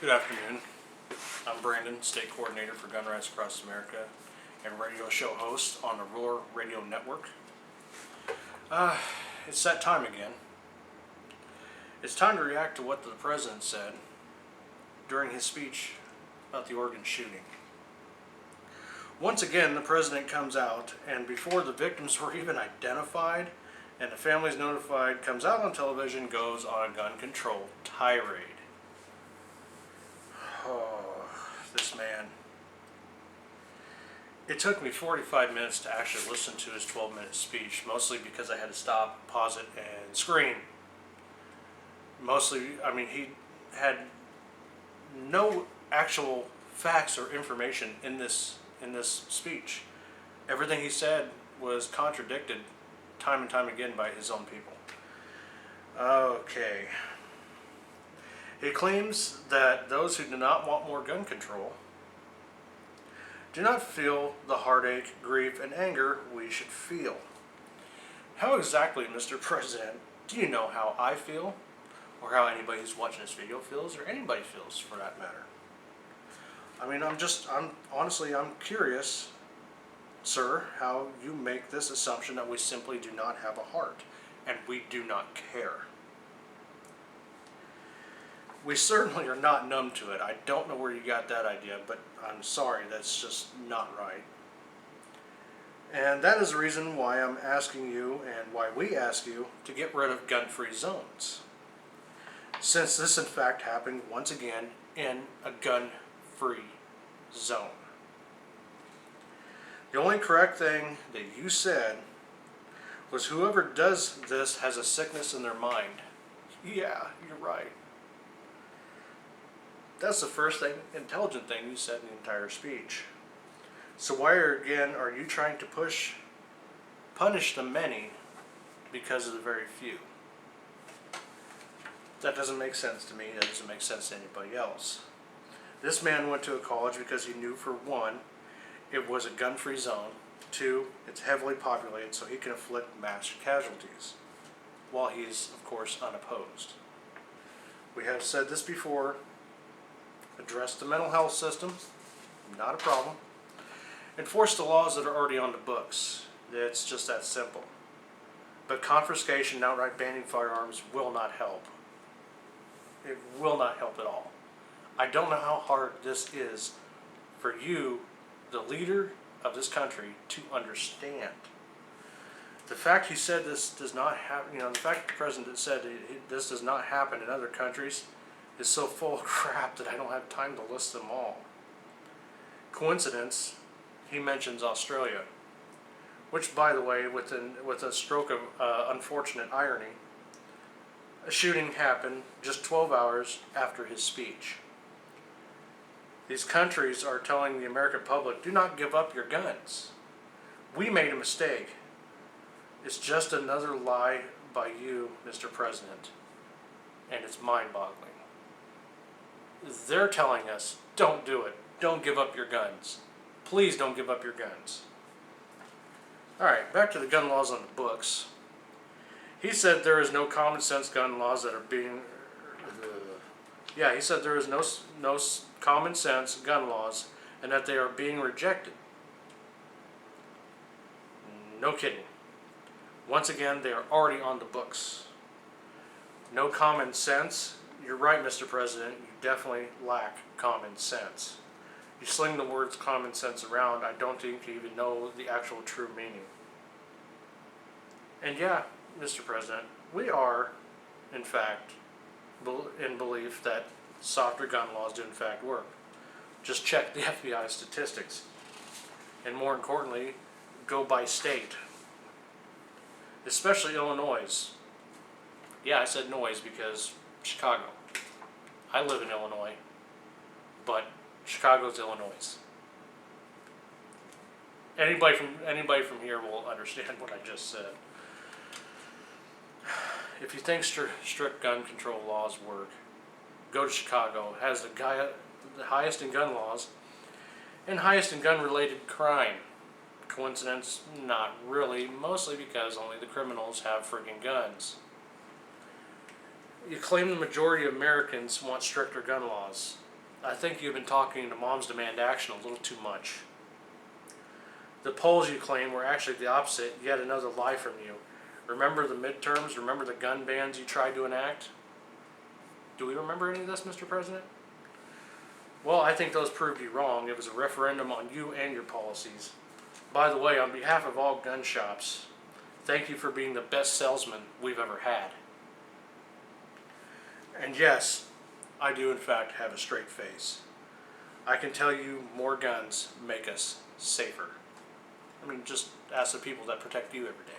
Good afternoon. I'm Brandon, State Coordinator for Gun Rights Across America and radio show host on the Roar Radio Network. It's that time again. It's time to react to what the President said during his speech about the Oregon shooting. Once again, the President comes out, and before the victims were even identified and the families notified, comes out on television, goes on a gun control tirade. Oh, this man. It took me 45 minutes to actually listen to his 12-minute speech, mostly because I had to stop, pause it, and scream. He had no actual facts or information in this speech. Everything he said was contradicted time and time again by his own people. Okay. He claims that those who do not want more gun control do not feel the heartache, grief, and anger we should feel. How exactly, Mr. President, do you know how I feel? Or how anybody who's watching this video feels, or anybody feels for that matter? I'm curious, sir, how you make this assumption that we simply do not have a heart, and we do not care. We certainly are not numb to it. I don't know where you got that idea, but I'm sorry, that's just not right. And that is the reason why I'm asking you, and why we ask you, to get rid of gun-free zones. Since this in fact happened once again in a gun-free zone. The only correct thing that you said was whoever does this has a sickness in their mind. Yeah, you're right. That's the first intelligent thing you said in the entire speech. So why are you trying to punish the many because of the very few? That doesn't make sense to me. That doesn't make sense to anybody else. This man went to a college because he knew, for one, it was a gun-free zone. Two, it's heavily populated, so he can inflict mass casualties, while he is, of course, unopposed. We have said this before. Address the mental health system, not a problem. Enforce the laws that are already on the books. It's just that simple. But confiscation and outright banning firearms will not help. It will not help at all. I don't know how hard this is for you, the leader of this country, to understand. The fact he said this does not happen, the fact the President said this does not happen in other countries is so full of crap that I don't have time to list them all. Coincidence, he mentions Australia, which, by the way, with a stroke of unfortunate irony, a shooting happened just 12 hours after his speech. These countries are telling the American public, do not give up your guns. We made a mistake. It's just another lie by you, Mr. President, and it's mind-boggling. They're telling us, don't do it. Don't give up your guns. Please don't give up your guns. Alright, back to the gun laws on the books. He said there is no common sense gun laws that are being... he said there is no common sense gun laws and that they are being rejected. No kidding. Once again, they are already on the books. No common sense? You're right, Mr. President. You definitely lack common sense. You sling the words common sense around, I don't think you even know the actual true meaning. And yeah, Mr. President, we are, in fact, in belief that softer gun laws do in fact work. Just check the FBI statistics. And more importantly, go by state. Especially Illinois. Yeah, I said noise because Chicago. I live in Illinois, but Chicago's Illinois. Anybody from here will understand what I just said. If you think strict gun control laws work, go to Chicago. It has the highest in gun laws and highest in gun-related crime. Coincidence? Not really, mostly because only the criminals have friggin' guns. You claim the majority of Americans want stricter gun laws. I think you've been talking to Moms Demand Action a little too much. The polls you claim were actually the opposite, yet another lie from you. Remember the midterms? Remember the gun bans you tried to enact? Do we remember any of this, Mr. President? Well, I think those proved you wrong. It was a referendum on you and your policies. By the way, on behalf of all gun shops, thank you for being the best salesman we've ever had. And yes, I do in fact have a straight face. I can tell you more guns make us safer. I mean, just ask the people that protect you every day.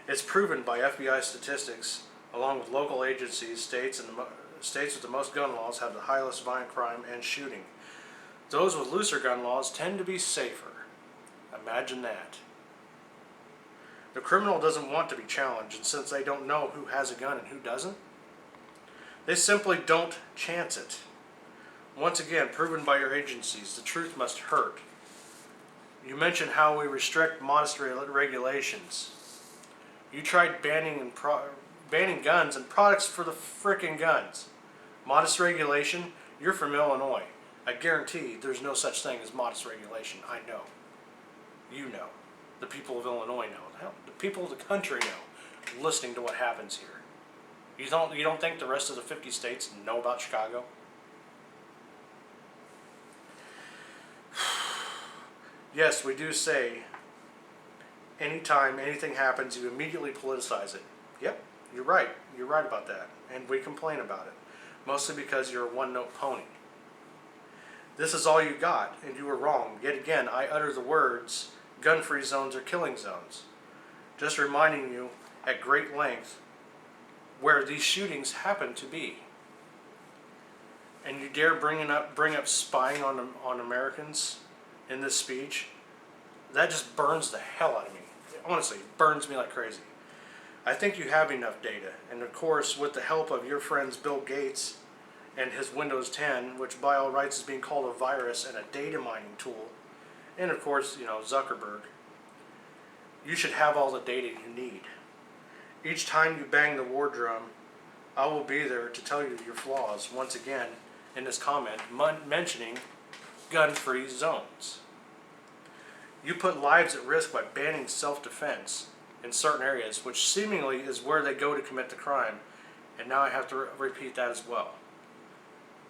It's proven by FBI statistics, along with local agencies, states with the most gun laws have the highest violent crime and shooting. Those with looser gun laws tend to be safer. Imagine that. The criminal doesn't want to be challenged, and since they don't know who has a gun and who doesn't, they simply don't chance it. Once again, proven by your agencies, the truth must hurt. You mentioned how we restrict modest regulations. You tried banning guns and products for the frickin' guns. Modest regulation? You're from Illinois. I guarantee there's no such thing as modest regulation. I know. You know. The people of Illinois know. Hell, the people of the country know, listening to what happens here. You don't think the rest of the 50 states know about Chicago? Yes, we do say anytime anything happens, you immediately politicize it. Yep, you're right. You're right about that. And we complain about it. Mostly because you're a one-note pony. This is all you got, and you were wrong. Yet again, I utter the words, gun-free zones are killing zones. Just reminding you at great length where these shootings happen to be. And you dare bring up spying on Americans in this speech? That just burns the hell out of me. Honestly, it burns me like crazy. I think you have enough data, and of course, with the help of your friends Bill Gates and his Windows 10, which by all rights is being called a virus and a data mining tool, and of course, Zuckerberg, you should have all the data you need. Each time you bang the war drum, I will be there to tell you your flaws, once again, in this comment, mentioning gun-free zones. You put lives at risk by banning self-defense in certain areas, which seemingly is where they go to commit the crime, and now I have to repeat that as well.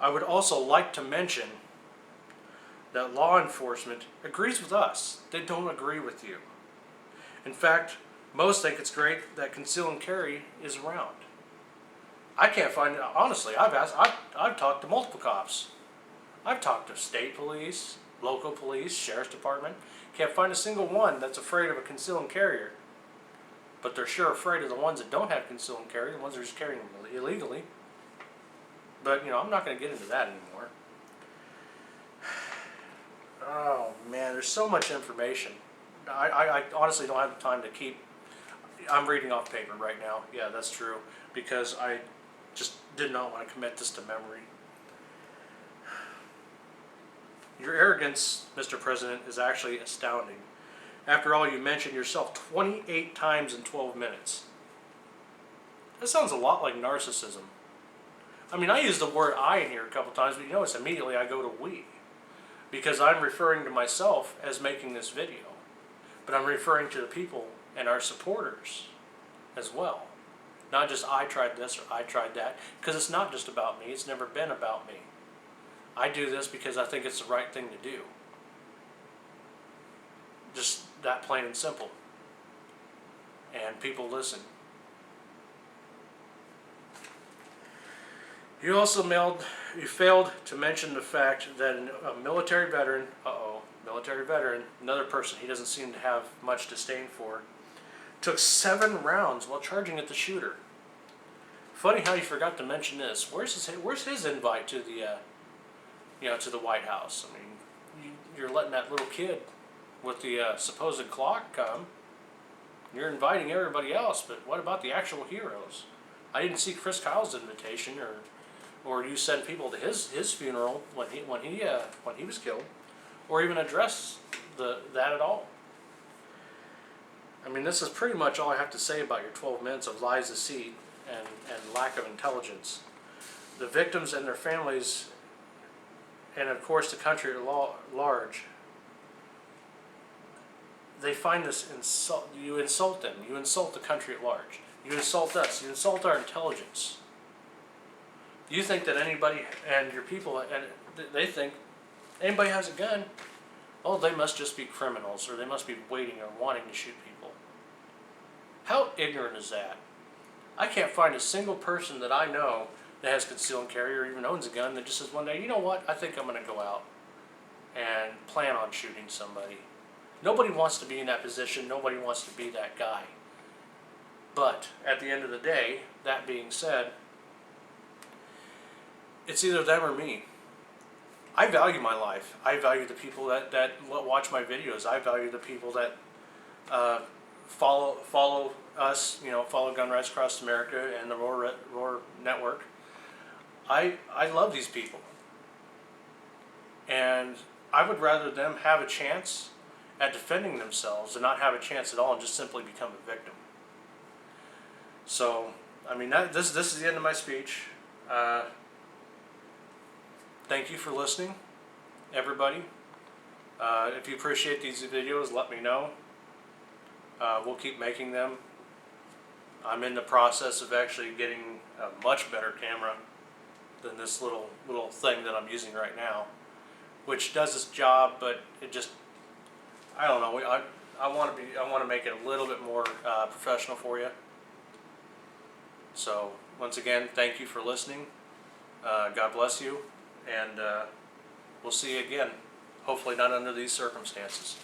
I would also like to mention that law enforcement agrees with us. They don't agree with you. In fact, most think it's great that conceal and carry is around. I can't find it. Honestly, I've talked to multiple cops. I've talked to state police, local police, sheriff's department. Can't find a single one that's afraid of a conceal and carrier. But they're sure afraid of the ones that don't have conceal and carry, the ones that are just carrying them illegally. But, I'm not going to get into that anymore. Oh, man, there's so much information. I honestly don't have the time to keep... I'm reading off paper right now. Yeah, that's true. Because I just did not want to commit this to memory. Your arrogance, Mr. President, is actually astounding. After all, you mentioned yourself 28 times in 12 minutes. That sounds a lot like narcissism. I mean, I use the word I in here a couple times, but you notice immediately I go to we. Because I'm referring to myself as making this video. But I'm referring to the people and our supporters as well. Not just I tried this or I tried that. Because it's not just about me. It's never been about me. I do this because I think it's the right thing to do. Just that plain and simple. And people listen. You failed to mention the fact that a military veteran, another person he doesn't seem to have much disdain for, took 7 rounds while charging at the shooter. Funny how you forgot to mention this. Where's his invite to the, to the White House? I mean, you're letting that little kid with the supposed clock come. You're inviting everybody else, but what about the actual heroes? I didn't see Chris Kyle's invitation, or you send people to his funeral when he was killed, or even address that at all. I mean, this is pretty much all I have to say about your 12 minutes of lies, deceit, and lack of intelligence. The victims and their families and of course the country at large, they find this insult. You insult them. You insult the country at large. You insult us. You insult our intelligence. You think that anybody and your people, and they think anybody has a gun, oh, they must just be criminals, or they must be waiting or wanting to shoot people. How ignorant is that? I can't find a single person that I know that has concealed carry or even owns a gun that just says one day, you know what, I think I'm going to go out and plan on shooting somebody. Nobody wants to be in that position. Nobody wants to be that guy. But at the end of the day, that being said, it's either them or me. I value my life. I value the people that watch my videos. I value the people that follow us, follow Gun Rights Across America and the Roar Network. I love these people. And I would rather them have a chance at defending themselves and not have a chance at all and just simply become a victim. So, I mean, this is the end of my speech. Thank you for listening, everybody. If you appreciate these videos, let me know. We'll keep making them. I'm in the process of actually getting a much better camera than this little thing that I'm using right now, which does its job, but it just, I don't know. I want to make it a little bit more professional for you. So once again, thank you for listening. God bless you, and we'll see you again. Hopefully not under these circumstances.